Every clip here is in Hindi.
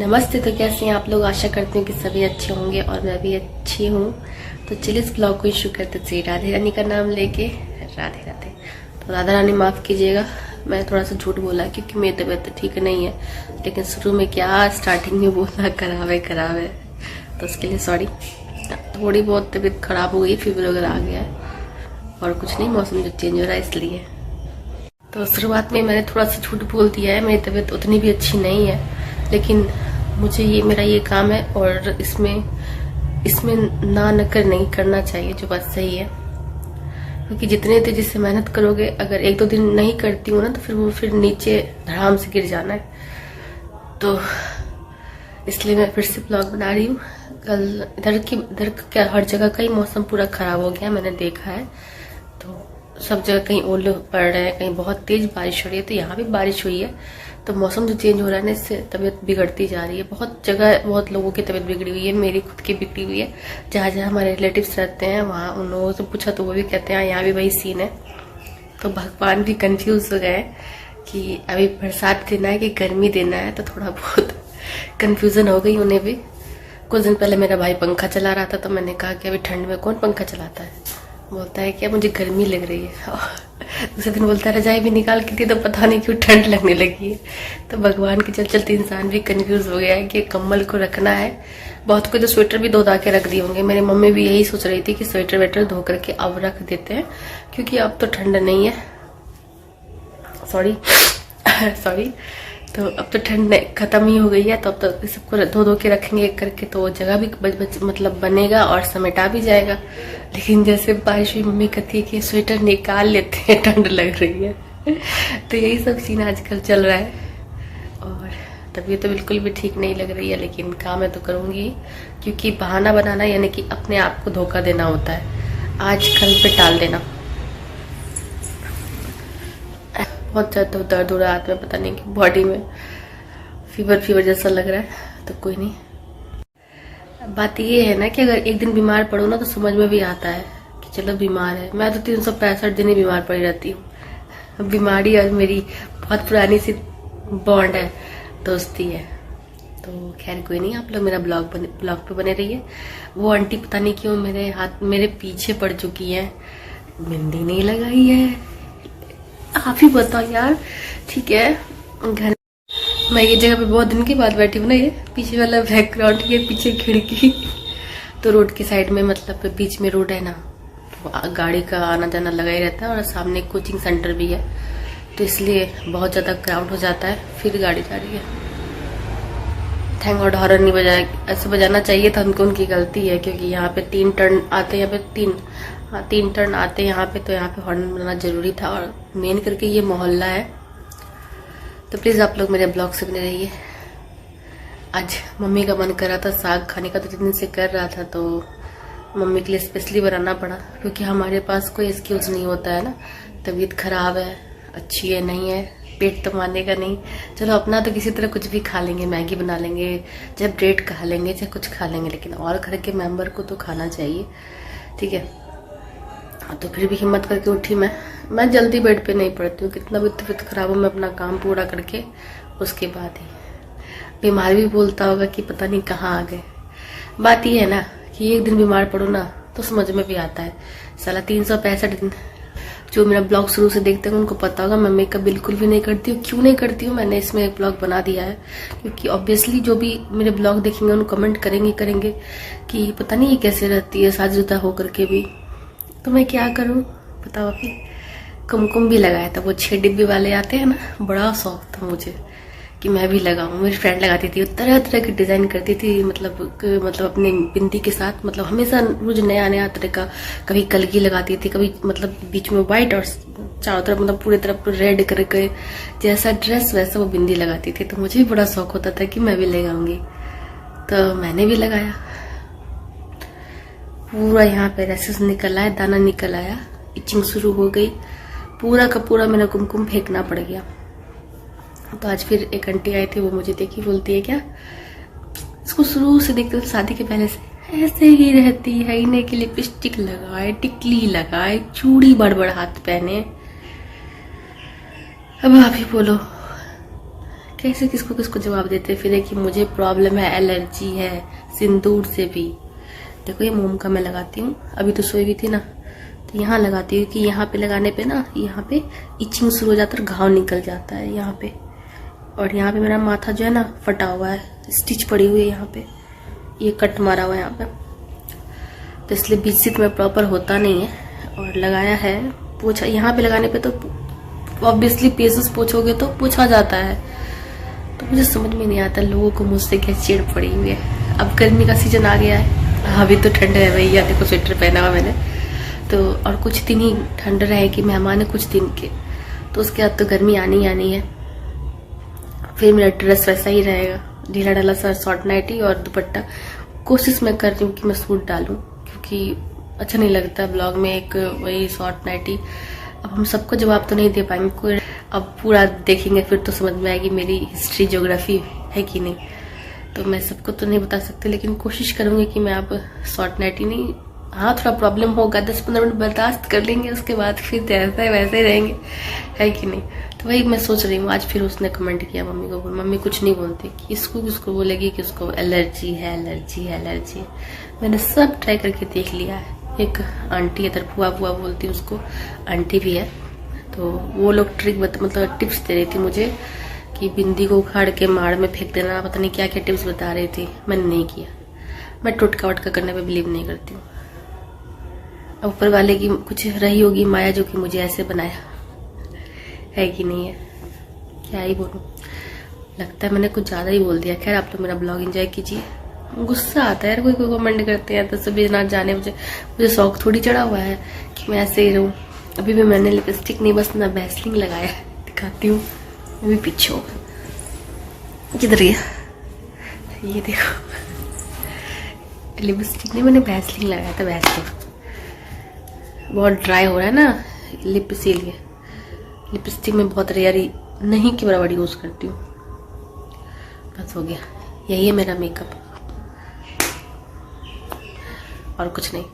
नमस्ते। तो कैसे हैं आप लोग? आशा करती हूँ कि सभी अच्छे होंगे और मैं भी अच्छी हूँ। तो चलिए इस ब्लॉग को शुरू करते थे राधे रानी का नाम लेके। राधे राधे। तो राधा रानी माफ़ कीजिएगा, मैं थोड़ा सा झूठ बोला क्योंकि मेरी तबीयत ठीक नहीं है, लेकिन शुरू में क्या स्टार्टिंग में बोला खराब है, तो उसके लिए सॉरी। थोड़ी बहुत तबीयत खराब हो गई, फीवर वगैरह आ गया है और कुछ नहीं, मौसम जो चेंज हो रहा है इसलिए। तो शुरुआत में मैंने थोड़ा सा झूठ बोल दिया है, मेरी तबीयत उतनी भी अच्छी नहीं है, लेकिन मुझे मेरा ये काम है और इसमें ना नकर नहीं करना चाहिए, जो बात सही है। क्योंकि जितने तेजी से मेहनत करोगे, अगर एक दो दिन नहीं करती हूँ ना तो फिर नीचे धड़ाम से गिर जाना है। तो इसलिए मैं फिर से ब्लॉग बना रही हूँ। कल इधर क्या हर जगह का ही मौसम पूरा खराब हो गया, मैंने देखा है। तो सब जगह कहीं ओले पड़ रहे हैं, कहीं बहुत तेज बारिश हो रही है। तो यहाँ भी बारिश हुई है। तो मौसम जो चेंज हो रहा है ना, इससे तबीयत बिगड़ती जा रही है। बहुत जगह बहुत लोगों की तबीयत बिगड़ी हुई है, मेरी खुद की बिगड़ी हुई है। जहाँ जहाँ हमारे रिलेटिव्स रहते हैं वहाँ उन लोगों से पूछा तो वो भी कहते हैं यहाँ भी वही सीन है। तो भगवान भी कंफ्यूज हो गए कि अभी बरसात देना है कि गर्मी देना है। तो थोड़ा बहुत कंफ्यूजन हो गई उन्हें भी। कुछ दिन पहले मेरा भाई पंखा चला रहा था, तो मैंने कहा कि अभी ठंड में कौन पंखा चलाता है। बोलता है कि मुझे गर्मी लग रही है। दूसरे दिन बोलता है रजाई भी निकाल के थी तो पता नहीं क्यों ठंड लगने लगी है। तो भगवान के चलते इंसान भी कंफ्यूज हो गया है कि कम्बल को रखना है। बहुत कोई तो स्वेटर भी धो के रख दिए होंगे। मेरी मम्मी भी यही सोच रही थी कि स्वेटर वेटर धो करके अब रख देते हैं, क्योंकि अब तो ठंड नहीं है। सॉरी। तो अब तो ठंड खत्म ही हो गई है, तो अब तो सबको धो के रखेंगे करके, तो जगह भी मतलब बनेगा और समेटा भी जाएगा। लेकिन जैसे बारिश हुई, मम्मी कहती है कि स्वेटर निकाल लेते हैं, ठंड लग रही है। तो यही सब सीन आजकल चल रहा है। और तबीयत तो बिल्कुल भी ठीक नहीं लग रही है, लेकिन काम है तो करूँगी, क्योंकि बहाना बनाना यानी कि अपने आप को धोखा देना होता है, आज कल पे टाल देना। बहुत ज़्यादा दर्द हो रहा है हाथ में, पता नहीं कि बॉडी में फीवर जैसा लग रहा है। तो कोई नहीं। बात ये है ना कि अगर एक दिन बीमार पड़ो ना तो समझ में भी आता है कि चलो बीमार है। मैं तो 365 दिन ही बीमार पड़ी रहती हूँ। बीमारी और मेरी बहुत पुरानी सी बॉन्ड है, दोस्ती है। तो खैर कोई नहीं, आप लोग मेरा ब्लॉग पे बने रहिए। वो आंटी पता नहीं क्यों मेरे पीछे पड़ चुकी है, मेहंदी नहीं लगाई है। आप ही बताओ यार। ठीक है, घर मैं ये जगह पे बहुत दिन के बाद बैठी हूँ ना, ये पीछे वाला बैकग्राउंड, ये पीछे खिड़की, तो रोड के साइड में मतलब बीच में रोड है ना, तो गाड़ी का आना जाना लगा ही रहता है। और सामने कोचिंग सेंटर भी है, तो इसलिए बहुत ज़्यादा क्राउड हो जाता है। फिर गाड़ी जा रही है। थैंक गॉड हॉर्न नहीं बजाया, ऐसे बजाना चाहिए था उनको, उनकी गलती है। क्योंकि यहाँ पे 3 टर्न आते हैं, यहाँ पे 3 टर्न आते हैं यहाँ पे, तो यहाँ पे हॉर्न बजाना जरूरी था। और मेन करके ये मोहल्ला है। तो प्लीज़ आप लोग मेरे ब्लॉग से बने रहिए। आज मम्मी का मन कर रहा था साग खाने का, तो 3 दिन से कर रहा था, तो मम्मी के लिए स्पेशली बनाना पड़ा। क्योंकि हमारे पास कोई एक्सक्यूज़ नहीं होता है ना, तबीयत खराब है, अच्छी है नहीं है, पेट तो मानेगा नहीं। चलो अपना तो किसी तरह कुछ भी खा लेंगे, मैगी बना लेंगे, चाहे ब्रेड खा लेंगे, चाहे कुछ खा लेंगे, लेकिन और घर के मेंबर को तो खाना चाहिए। ठीक है। तो फिर भी हिम्मत करके उठी मैं जल्दी बेड पे नहीं पड़ती हूँ। कितना भी तबीयत खराब हो, मैं अपना काम पूरा करके उसके बाद ही। बीमार भी बोलता होगा कि पता नहीं कहाँ आ गए। बात ये है ना कि एक दिन बीमार पड़ो ना तो समझ में भी आता है। साला 365 दिन, जो मेरा ब्लॉग शुरू से देखते हैं उनको पता होगा, मैं मेकअप बिल्कुल भी नहीं करती हूँ। क्यों नहीं करती हूँ, मैंने इसमें एक ब्लॉग बना दिया है। क्योंकि ऑब्वियसली जो भी मेरे ब्लॉग देखेंगे उनको कमेंट करेंगे कि पता नहीं ये कैसे रहती है साजुदा होकर के भी। तो मैं क्या करूँ बताओ। अभी कुमकुम भी लगाया था, वो 6 डिब्बे वाले आते हैं ना, बड़ा शौक था मुझे कि मैं भी लगाऊं। मेरी फ्रेंड लगाती थी, तरह तरह की डिजाइन करती थी, मतलब अपने बिंदी के साथ, मतलब हमेशा रोज नया तरह का। कभी कलगी लगाती थी, कभी मतलब बीच में व्हाइट और चारों तरफ मतलब पूरी तरफ रेड करके, जैसा ड्रेस वैसा वो बिंदी लगाती थी। तो मुझे भी बड़ा शौक होता था कि मैं भी लगाऊंगी। तो मैंने भी लगाया। पूरा यहाँ पे रैसेस निकल आया, दाना निकल आया, इचिंग शुरू हो गई, पूरा का पूरा मेरा कुमकुम फेंकना पड़ गया। तो आज फिर एक आंटी आई थी, वो मुझे देखी, बोलती है क्या इसको शुरू से देखते शादी के पहले से ऐसे ही रहती है, इन्हें के लिपस्टिक लगाए, टिकली लगाए, चूड़ी बड़ हाथ पहने। अब आप ही बोलो कैसे किसको किसको जवाब देते फिर है कि मुझे प्रॉब्लम है, एलर्जी है सिंदूर से भी। देखो ये मोम का मैं लगाती हूँ, अभी तो सोई हुई थी ना तो यहाँ लगाती हूँ कि यहाँ पे लगाने पे ना यहाँ पे इचिंग शुरू हो जाता है, घाव निकल जाता है यहाँ पे। और यहाँ पे मेरा माथा जो है ना फटा हुआ है, स्टिच पड़ी हुई है यहाँ पे, ये कट मारा हुआ है यहाँ पे, तो इसलिए बीच से में प्रॉपर होता नहीं है। और लगाया है पोछा, यहाँ पे लगाने पे तो ऑब्वियसली पेसेस पोछोगे तो पोछा जाता है। तो मुझे समझ में नहीं आता लोगों को मुझसे क्या चिढ़ पड़ी हुई है। अब गर्मी का सीजन आ गया है, अभी तो ठंड है भैया, देखो स्वेटर पहना हुआ मैंने तो, और कुछ दिन ही ठंड रहेगी, मेहमान है कुछ दिन के, तो उसके बाद तो गर्मी आनी आनी है। फिर मेरा ड्रेस वैसा ही रहेगा, ढीला ढाला सा शॉर्ट नाइटी और दुपट्टा। कोशिश मैं कर रही हूँ कि मैं सूट डालूं, क्योंकि अच्छा नहीं लगता ब्लॉग में एक वही शॉर्ट नाइटी। अब हम सबको जवाब तो नहीं दे पाएंगे, कोई अब पूरा देखेंगे फिर तो समझ में आएगी मेरी हिस्ट्री ज्योग्राफी है कि नहीं। तो मैं सबको तो नहीं बता सकती, लेकिन कोशिश करूंगी कि मैं अब शॉर्ट नाइटी नहीं, हाँ थोड़ा प्रॉब्लम होगा, 10-15 मिनट बर्दाश्त कर लेंगे, उसके बाद फिर जैसे वैसे ही रहेंगे, है कि नहीं। तो वही मैं सोच रही हूँ। आज फिर उसने कमेंट किया मम्मी को, मम्मी कुछ नहीं बोलती, किसको किसको बोलेगी कि उसको एलर्जी है, एलर्जी है, एलर्जी है। मैंने सब ट्राई करके देख लिया है। एक आंटी इधर फुआ बोलती है उसको, आंटी भी है, तो वो लोग ट्रिक मतलब टिप्स दे रही थी मुझे कि बिंदी को उखाड़ के माड़ में फेंक देना, पता नहीं क्या क्या टिप्स बता रही थी। मैंने नहीं किया, मैं टोटका वटका करने पे बिलीव नहीं करती हूँ। अब ऊपर वाले की कुछ रही होगी माया जो कि मुझे ऐसे बनाया, है कि नहीं है, क्या ही बोलूं। लगता है मैंने कुछ ज्यादा ही बोल दिया। खैर आप लोग मेरा ब्लॉग एंजॉय कीजिए। गुस्सा आता है यार, कोई कमेंट करते हैं तो सभी ना जाने, मुझे शौक थोड़ी चढ़ा हुआ है कि मैं ऐसे ही रहूं। अभी भी मैंने लिपस्टिक नहीं बस ना वैसलीन लगाया, दिखाती हूँ, वो भी पीछे किधर गया, ये देखो लिपस्टिक नहीं, मैंने वैसलीन लगाया था। वैसलीन बहुत ड्राई हो रहा है ना लिप, इसीलिए लिपस्टिक में बहुत रेयर नहीं के बराबर यूज करती हूँ। बस हो गया, यही है मेरा मेकअप और कुछ नहीं।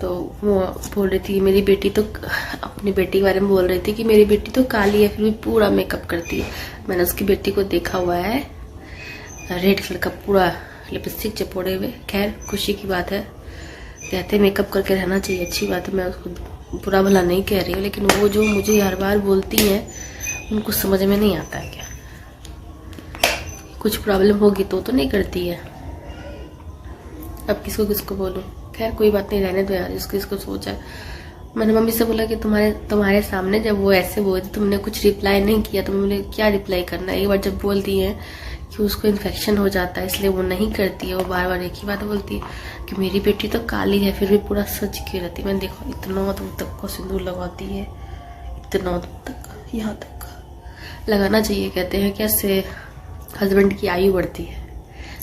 तो वो बोल रही थी मेरी बेटी तो, अपनी बेटी के बारे में बोल रही थी कि मेरी बेटी तो काली है फिर भी पूरा मेकअप करती है। मैंने उसकी बेटी को देखा हुआ है, रेड कलर का पूरा लिपस्टिक चपोड़े हुए। खैर खुशी की बात है, कहते मेकअप करके रहना चाहिए, अच्छी बात है, मैं उसको बुरा भला नहीं कह रही हूँ। लेकिन वो जो मुझे हर बार बोलती हैं उनको समझ में नहीं आता है क्या, कुछ प्रॉब्लम होगी तो नहीं करती है। अब किसको किसको बोलूं, खैर कोई बात नहीं, रहने दो यार, इसको इसको सोचा। मैंने मम्मी से बोला कि तुम्हारे सामने जब वो ऐसे बोली थी तुमने कुछ रिप्लाई नहीं किया, तो मम्मी ने क्या रिप्लाई करना है। एक बार जब बोल दी है कि उसको इन्फेक्शन हो जाता है इसलिए वो नहीं करती है, वो बार बार एक ही बात बोलती है कि मेरी बेटी तो काली है फिर भी पूरा सज के रहती है। मैंने देखो इतना दूर तक को सिंदूर लगाती है, इतना दूर तक, यहाँ तक लगाना चाहिए। कहते हैं कैसे हस्बैंड की आयु बढ़ती है,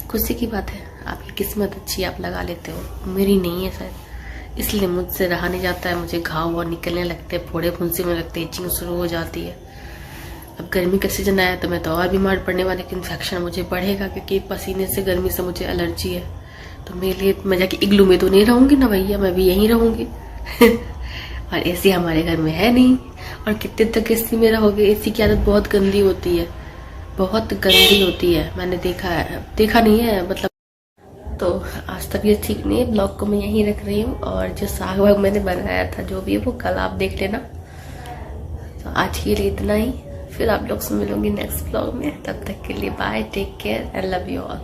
खुशी की बात है, आपकी किस्मत अच्छी है, आप लगा लेते हो, मेरी नहीं है शायद, इसलिए मुझसे रहा नहीं जाता है। मुझे घाव और निकलने लगते हैं, फोड़े फुंसी में लगते हैं, इचिंग शुरू हो जाती है। अब गर्मी का सीजन आया तो मैं तो और बीमार पड़ने वाली, इन्फेक्शन मुझे बढ़ेगा क्योंकि पसीने से, गर्मी से मुझे एलर्जी है। तो मेरे लिए मैं जाके इग्लू में तो नहीं रहूंगी ना भैया, मैं भी यहीं रहूंगी और एसी हमारे घर में है नहीं, और कितने तक एसी में रहोगे। एसी की आदत बहुत गंदी होती है, बहुत गंदी होती है, मैंने देखा नहीं है मतलब। तो आज तबीयत ठीक नहीं है, ब्लॉग को मैं यहीं रख रही हूँ, और जो साग वाग मैंने बनाया था जो भी है वो कल आप देख लेना। तो आज के लिए इतना ही, फिर आप लोग से मिलूंगी नेक्स्ट ब्लॉग में, तब तक के लिए bye, take care and love you all.